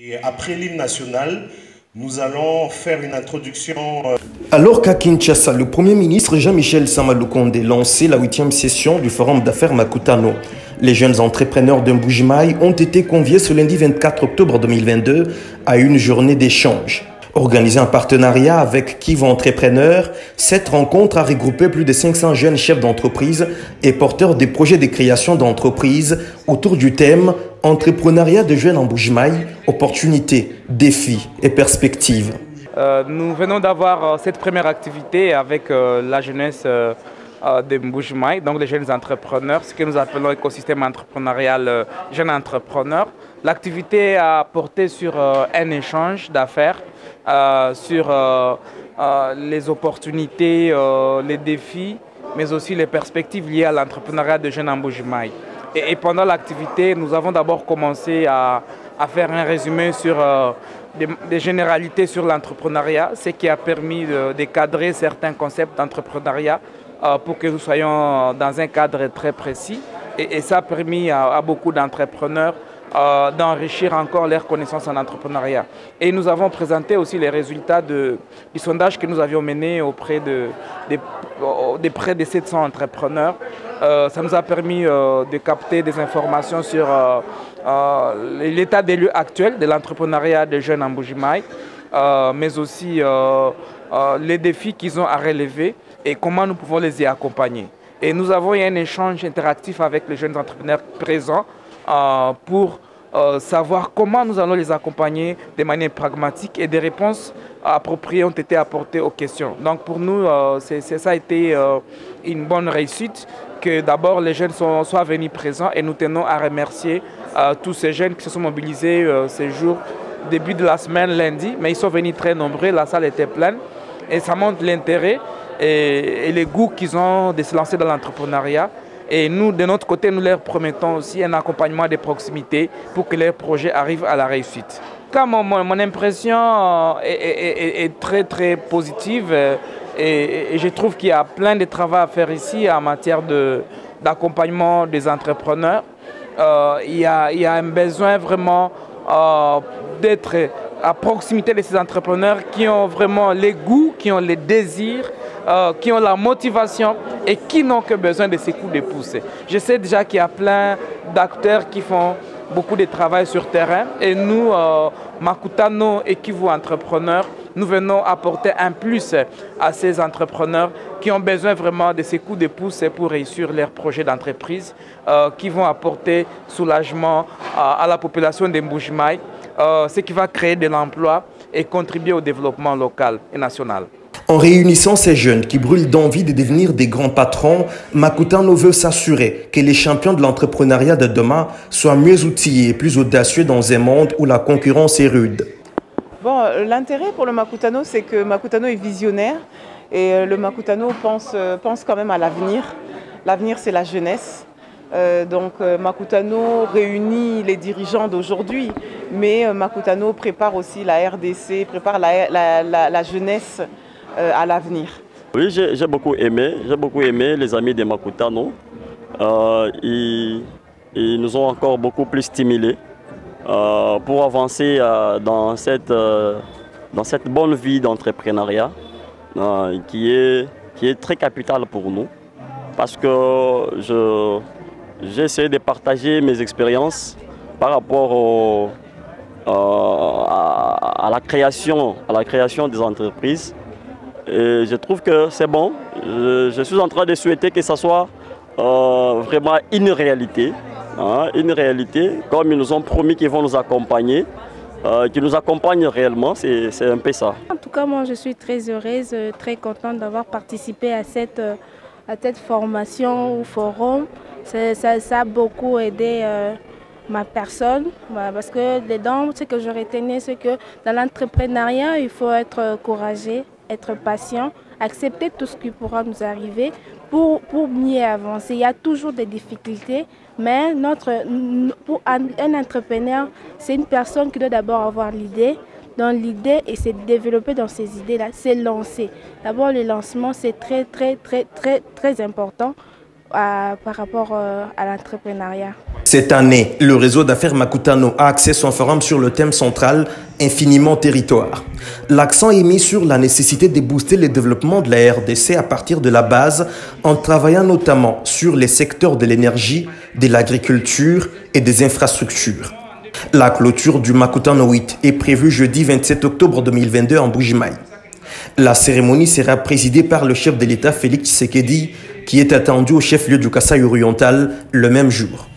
Et après l'hymne national, nous allons faire une introduction. Alors qu'à Kinshasa, le Premier ministre Jean-Michel Sama-Lukonde lançait la 8e session du Forum d'affaires Makutano, les jeunes entrepreneurs de Mbuji-Mayi ont été conviés ce lundi 24 octobre 2022 à une journée d'échange. Organisée en partenariat avec Kivu Entrepreneur, cette rencontre a regroupé plus de 500 jeunes chefs d'entreprise et porteurs des projets de création d'entreprises autour du thème « Entrepreneuriat de jeunes en Mbuji-Mayi, opportunités, défis et perspectives ». Nous venons d'avoir cette première activité avec la jeunesse de Mbuji-Mayi, donc les jeunes entrepreneurs, ce que nous appelons l'écosystème entrepreneurial jeunes entrepreneurs. L'activité a porté sur un échange d'affaires, sur les opportunités, les défis, mais aussi les perspectives liées à l'entrepreneuriat de jeunes en Mbuji-Mayi. Et pendant l'activité, nous avons d'abord commencé à faire un résumé sur des généralités sur l'entrepreneuriat, ce qui a permis de cadrer certains concepts d'entrepreneuriat pour que nous soyons dans un cadre très précis. Et ça a permis à beaucoup d'entrepreneurs d'enrichir encore leurs connaissances en entrepreneuriat. Et nous avons présenté aussi les résultats du sondage que nous avions mené auprès de près de 700 entrepreneurs. Ça nous a permis de capter des informations sur l'état des lieux actuel de l'entrepreneuriat des jeunes en Mbuji-Mayi, mais aussi les défis qu'ils ont à relever et comment nous pouvons les y accompagner. Et nous avons eu un échange interactif avec les jeunes entrepreneurs présents pour savoir comment nous allons les accompagner de manière pragmatique et des réponses appropriées ont été apportées aux questions. Donc pour nous, ça a été une bonne réussite que d'abord les jeunes soient venus présents et nous tenons à remercier tous ces jeunes qui se sont mobilisés ces jours, début de la semaine, lundi, mais ils sont venus très nombreux, la salle était pleine et ça montre l'intérêt et les goûts qu'ils ont de se lancer dans l'entrepreneuriat. Et nous, de notre côté, nous leur promettons aussi un accompagnement de proximité pour que leurs projets arrivent à la réussite. Mon impression est très très positive et je trouve qu'il y a plein de travail à faire ici en matière d'accompagnement des entrepreneurs. Il y a un besoin vraiment d'être à proximité de ces entrepreneurs qui ont vraiment les goûts, qui ont les désirs, qui ont la motivation et qui n'ont que besoin de ces coups de pouce. Je sais déjà qu'il y a plein d'acteurs qui font beaucoup de travail sur terrain et nous, Makutano et Kivu Entrepreneurs, nous venons apporter un plus à ces entrepreneurs qui ont besoin vraiment de ces coups de pouce pour réussir leurs projets d'entreprise, qui vont apporter soulagement à la population de Mbuji-Mayi, ce qui va créer de l'emploi et contribuer au développement local et national. En réunissant ces jeunes qui brûlent d'envie de devenir des grands patrons, Makutano veut s'assurer que les champions de l'entrepreneuriat de demain soient mieux outillés et plus audacieux dans un monde où la concurrence est rude. Bon, l'intérêt pour le Makutano, c'est que Makutano est visionnaire et le Makutano pense quand même à l'avenir. L'avenir, c'est la jeunesse. Donc Makutano réunit les dirigeants d'aujourd'hui, mais Makutano prépare aussi la RDC, prépare la jeunesse à l'avenir. Oui, j'ai beaucoup aimé les amis de Makutano. Ils nous ont encore beaucoup plus stimulés pour avancer dans cette bonne vie d'entrepreneuriat qui est très capitale pour nous. Parce que j'ai essayé de partager mes expériences par rapport à la création des entreprises. Et je trouve que c'est bon. Je suis en train de souhaiter que ça soit vraiment une réalité. Une réalité, comme ils nous ont promis qu'ils vont nous accompagner, qu'ils nous accompagnent réellement, c'est un peu ça. En tout cas, moi je suis très heureuse, très contente d'avoir participé à cette formation ou forum. Ça a beaucoup aidé ma personne, parce que dedans, ce que je retenais, c'est que dans l'entrepreneuriat, il faut être courageux, être patient, accepter tout ce qui pourra nous arriver pour mieux avancer. Il y a toujours des difficultés, mais pour un entrepreneur, c'est une personne qui doit d'abord avoir l'idée. Dans l'idée et se développer dans ces idées-là, c'est lancer. D'abord, le lancement, c'est très important par rapport à l'entrepreneuriat. Cette année, le réseau d'affaires Makutano a axé son forum sur le thème central « Infiniment territoire ». L'accent est mis sur la nécessité de booster le développement de la RDC à partir de la base en travaillant notamment sur les secteurs de l'énergie, de l'agriculture et des infrastructures. La clôture du Makutano 8 est prévue jeudi 27 octobre 2022 en Mbuji-Mayi. La cérémonie sera présidée par le chef de l'État Félix Tshisekedi qui est attendu au chef-lieu du Kasaï oriental le même jour.